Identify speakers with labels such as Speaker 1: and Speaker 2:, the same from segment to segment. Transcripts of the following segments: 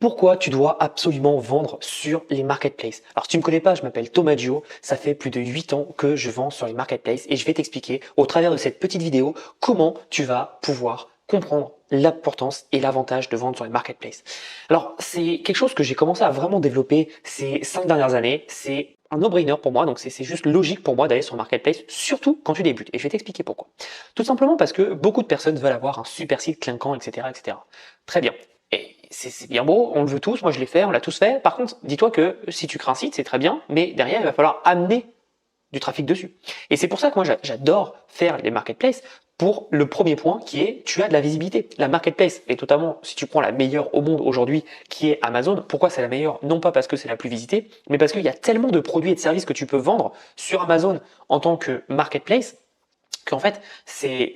Speaker 1: Pourquoi tu dois absolument vendre sur les marketplaces? Alors si tu me connais pas, je m'appelle Thomas Dio, ça fait plus de 8 ans que je vends sur les marketplaces et je vais t'expliquer au travers de cette petite vidéo comment tu vas pouvoir comprendre l'importance et l'avantage de vendre sur les marketplaces. Alors c'est quelque chose que j'ai commencé à vraiment développer ces 5 dernières années, c'est un no-brainer pour moi, donc c'est juste logique pour moi d'aller sur le marketplace, surtout quand tu débutes. Et je vais t'expliquer pourquoi. Tout simplement parce que beaucoup de personnes veulent avoir un super site clinquant, etc., etc. Très bien. Et c'est bien beau, on le veut tous, moi je l'ai fait, on l'a tous fait. Par contre, dis-toi que si tu crées un site, c'est très bien, mais derrière, il va falloir amener du trafic dessus. Et c'est pour ça que moi j'adore faire les marketplaces pour le premier point qui est tu as de la visibilité. La marketplace, et notamment si tu prends la meilleure au monde aujourd'hui qui est Amazon, pourquoi c'est la meilleure? Non pas parce que c'est la plus visitée, mais parce qu'il y a tellement de produits et de services que tu peux vendre sur Amazon en tant que marketplace qu'en fait, c'est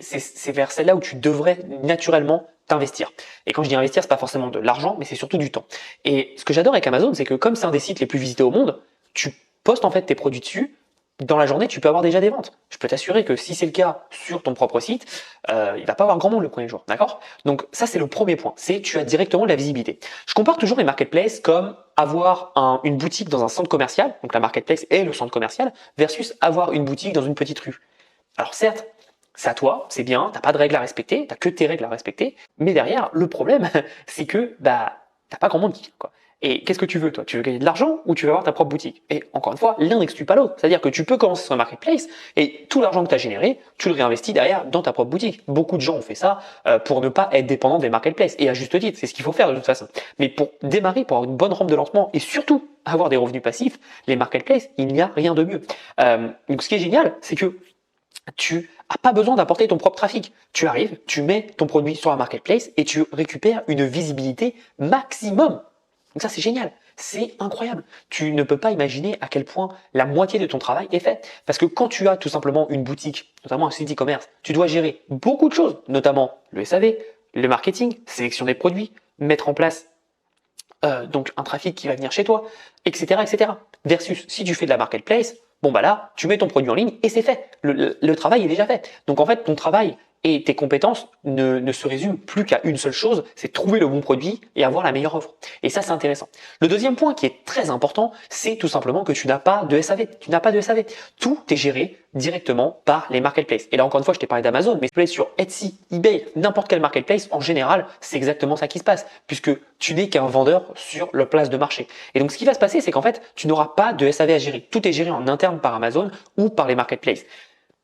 Speaker 1: vers celle-là où tu devrais naturellement t'investir. Et quand je dis investir, c'est pas forcément de l'argent, mais c'est surtout du temps. Et ce que j'adore avec Amazon, c'est que comme c'est un des sites les plus visités au monde, tu postes en fait tes produits dessus. Dans la journée, tu peux avoir déjà des ventes. Je peux t'assurer que si c'est le cas sur ton propre site, il va pas avoir grand monde le premier jour, d'accord? Donc ça, c'est le premier point. C'est tu as directement de la visibilité. Je compare toujours les marketplaces comme avoir une boutique dans un centre commercial, donc la marketplace est le centre commercial, versus avoir une boutique dans une petite rue. Alors certes, c'est à toi, c'est bien, t'as pas de règles à respecter, t'as que tes règles à respecter, mais derrière, le problème, c'est que t'as pas grand monde qui vient, quoi. Et qu'est-ce que tu veux, toi? Tu veux gagner de l'argent ou tu veux avoir ta propre boutique? Et encore une fois, l'un n'exclut pas l'autre. C'est-à-dire que tu peux commencer sur un marketplace et tout l'argent que tu as généré, tu le réinvestis derrière dans ta propre boutique. Beaucoup de gens ont fait ça pour ne pas être dépendants des marketplaces. Et à juste titre, c'est ce qu'il faut faire de toute façon. Mais pour démarrer, pour avoir une bonne rampe de lancement et surtout avoir des revenus passifs, les marketplaces, il n'y a rien de mieux. Donc ce qui est génial, c'est que tu n'as pas besoin d'apporter ton propre trafic. Tu arrives, tu mets ton produit sur la marketplace et tu récupères une visibilité maximum. Donc ça, c'est génial. C'est incroyable. Tu ne peux pas imaginer à quel point la moitié de ton travail est fait. Parce que quand tu as tout simplement une boutique, notamment un site e-commerce, tu dois gérer beaucoup de choses, notamment le SAV, le marketing, sélection des produits, mettre en place donc un trafic qui va venir chez toi, etc., etc. Versus si tu fais de la marketplace, bon bah là, tu mets ton produit en ligne et c'est fait. Le travail est déjà fait. Donc en fait, ton travail et tes compétences ne se résument plus qu'à une seule chose, c'est trouver le bon produit et avoir la meilleure offre. Et ça, c'est intéressant. Le deuxième point qui est très important, c'est tout simplement que tu n'as pas de SAV. Tu n'as pas de SAV. Tout est géré directement par les marketplaces. Et là, encore une fois, je t'ai parlé d'Amazon, mais si tu es sur Etsy, eBay, n'importe quel marketplace, en général, c'est exactement ça qui se passe, puisque tu n'es qu'un vendeur sur leur place de marché. Et donc, ce qui va se passer, c'est qu'en fait, tu n'auras pas de SAV à gérer. Tout est géré en interne par Amazon ou par les marketplaces.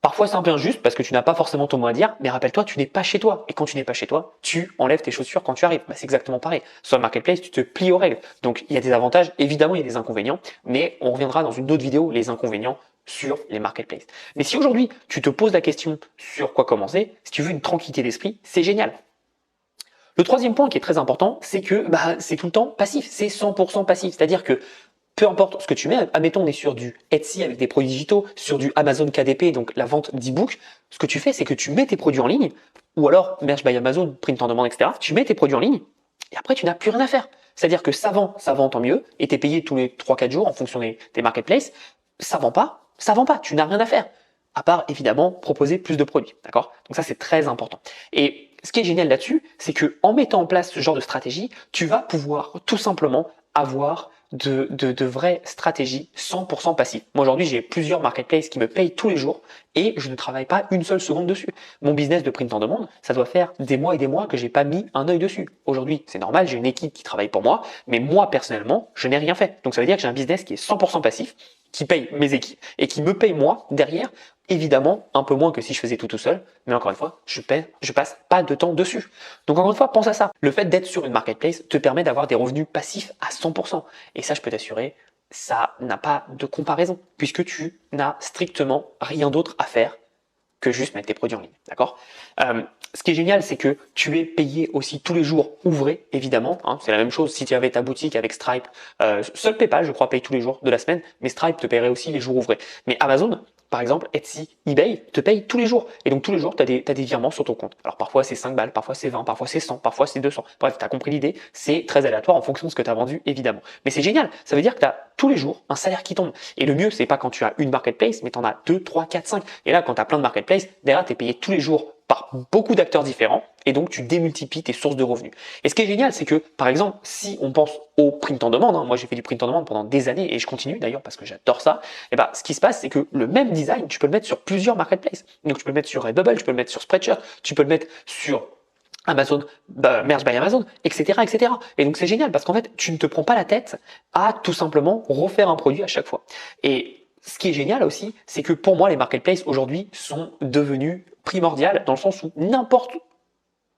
Speaker 1: Parfois, c'est un peu injuste parce que tu n'as pas forcément ton mot à dire, mais rappelle-toi, tu n'es pas chez toi. Et quand tu n'es pas chez toi, tu enlèves tes chaussures quand tu arrives. C'est exactement pareil. Sur le marketplace, tu te plies aux règles. Donc, il y a des avantages, évidemment, il y a des inconvénients, mais on reviendra dans une autre vidéo, les inconvénients sur les marketplaces. Mais si aujourd'hui, tu te poses la question sur quoi commencer, si tu veux une tranquillité d'esprit, c'est génial. Le troisième point qui est très important, c'est que c'est tout le temps passif, c'est 100% passif. C'est-à-dire que peu importe ce que tu mets, admettons on est sur du Etsy avec des produits digitaux, sur du Amazon KDP, donc la vente d'e-book, ce que tu fais, c'est que tu mets tes produits en ligne, ou alors Merch by Amazon, print en demande, etc. Tu mets tes produits en ligne, et après tu n'as plus rien à faire. C'est-à-dire que ça vend tant mieux, et tu es payé tous les 3-4 jours en fonction des marketplaces. Ça vend pas, tu n'as rien à faire. À part évidemment proposer plus de produits, d'accord? Donc ça c'est très important. Et ce qui est génial là-dessus, c'est que en mettant en place ce genre de stratégie, tu vas pouvoir tout simplement avoir de vraies stratégies 100% passives. Moi aujourd'hui, j'ai plusieurs marketplaces qui me payent tous les jours et je ne travaille pas une seule seconde dessus. Mon business de print en demande, ça doit faire des mois et des mois que j'ai pas mis un œil dessus. Aujourd'hui, c'est normal, j'ai une équipe qui travaille pour moi, mais moi personnellement, je n'ai rien fait. Donc ça veut dire que j'ai un business qui est 100% passif, qui paye mes équipes et qui me paye moi derrière. Évidemment, un peu moins que si je faisais tout seul, mais encore une fois, je passe pas de temps dessus. Donc encore une fois, pense à ça. Le fait d'être sur une marketplace te permet d'avoir des revenus passifs à 100%. Et ça, je peux t'assurer, ça n'a pas de comparaison, puisque tu n'as strictement rien d'autre à faire que juste mettre tes produits en ligne, d'accord? Ce qui est génial, c'est que tu es payé aussi tous les jours ouvrés, évidemment. C'est la même chose si tu avais ta boutique avec Stripe. Seul PayPal, je crois, paye tous les jours de la semaine, mais Stripe te paierait aussi les jours ouvrés. Mais Amazon, par exemple, Etsy, eBay, te paye tous les jours. Et donc tous les jours, tu as des virements sur ton compte. Alors parfois c'est 5 balles, parfois c'est 20, parfois c'est 100, parfois c'est 200. Bref, tu as compris l'idée, c'est très aléatoire en fonction de ce que tu as vendu, évidemment. Mais c'est génial, ça veut dire que tu as tous les jours un salaire qui tombe. Et le mieux, c'est pas quand tu as une marketplace, mais tu en as 2, 3, 4, 5. Et là, quand tu as plein de marketplaces, derrière, tu es payé tous les jours par beaucoup d'acteurs différents et donc tu démultiplies tes sources de revenus. Et ce qui est génial, c'est que par exemple, si on pense au print on demande, moi j'ai fait du print on demande pendant des années et je continue d'ailleurs parce que j'adore ça, et ben ce qui se passe, c'est que le même design, tu peux le mettre sur plusieurs marketplaces. Donc tu peux le mettre sur Redbubble, tu peux le mettre sur Spreadshirt, tu peux le mettre sur Amazon, Merch by Amazon, etc., etc. Et donc c'est génial parce qu'en fait, tu ne te prends pas la tête à tout simplement refaire un produit à chaque fois. Et ce qui est génial aussi, c'est que pour moi, les marketplaces aujourd'hui sont devenus primordiales dans le sens où n'importe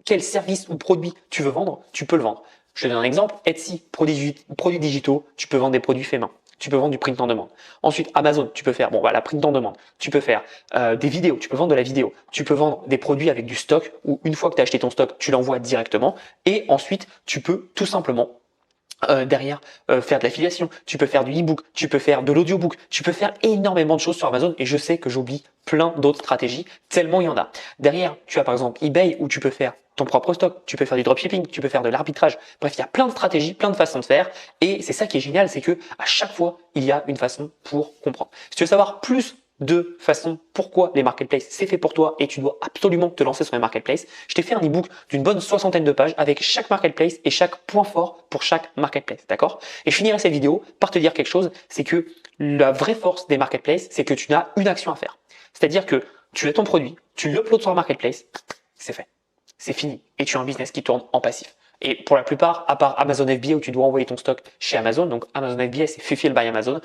Speaker 1: quel service ou produit tu veux vendre, tu peux le vendre. Je te donne un exemple, Etsy, produits digitaux, tu peux vendre des produits faits main. Tu peux vendre du print en demande. Ensuite, Amazon, tu peux faire, la print en demande. Tu peux faire des vidéos, tu peux vendre de la vidéo. Tu peux vendre des produits avec du stock où une fois que tu as acheté ton stock, tu l'envoies directement. Et ensuite, tu peux tout simplement derrière faire de l'affiliation, tu peux faire du e-book, tu peux faire de l'audiobook, tu peux faire énormément de choses sur Amazon et je sais que j'oublie plein d'autres stratégies tellement il y en a. Derrière, tu as par exemple eBay où tu peux faire ton propre stock, tu peux faire du dropshipping, tu peux faire de l'arbitrage. Bref, il y a plein de stratégies, plein de façons de faire et c'est ça qui est génial, c'est que à chaque fois, il y a une façon pour comprendre. Si tu veux savoir plus de façon pourquoi les marketplaces c'est fait pour toi et tu dois absolument te lancer sur les marketplaces. Je t'ai fait un ebook d'une bonne 60aine de pages avec chaque marketplace et chaque point fort pour chaque marketplace, d'accord? Et je finirai cette vidéo par te dire quelque chose, c'est que la vraie force des marketplaces, c'est que tu n'as une action à faire. C'est-à-dire que tu as ton produit, tu l'uploads sur un marketplace, c'est fait. C'est fini et tu as un business qui tourne en passif. Et pour la plupart, à part Amazon FBA où tu dois envoyer ton stock chez Amazon, donc Amazon FBA c'est Fulfilled by Amazon,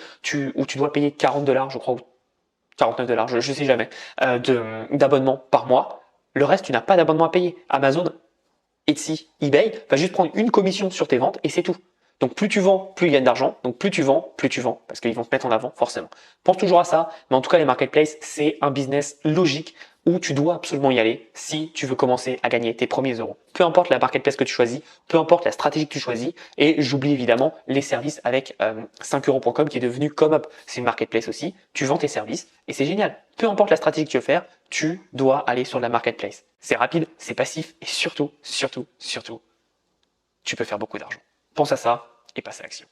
Speaker 1: où tu dois payer $40, je crois, 49 $, je sais jamais, d'abonnement par mois. Le reste, tu n'as pas d'abonnement à payer. Amazon, Etsy, eBay va juste prendre une commission sur tes ventes et c'est tout. Donc plus tu vends, plus ils gagnent d'argent. Donc plus tu vends, parce qu'ils vont te mettre en avant forcément. Pense toujours à ça, mais en tout cas les marketplaces, c'est un business logique où tu dois absolument y aller si tu veux commencer à gagner tes premiers euros. Peu importe la marketplace que tu choisis, peu importe la stratégie que tu choisis, et j'oublie évidemment les services avec 5euros.com qui est devenu ComeUp. C'est une marketplace aussi, tu vends tes services et c'est génial. Peu importe la stratégie que tu veux faire, tu dois aller sur la marketplace. C'est rapide, c'est passif et surtout, tu peux faire beaucoup d'argent. Pense à ça et passe à l'action.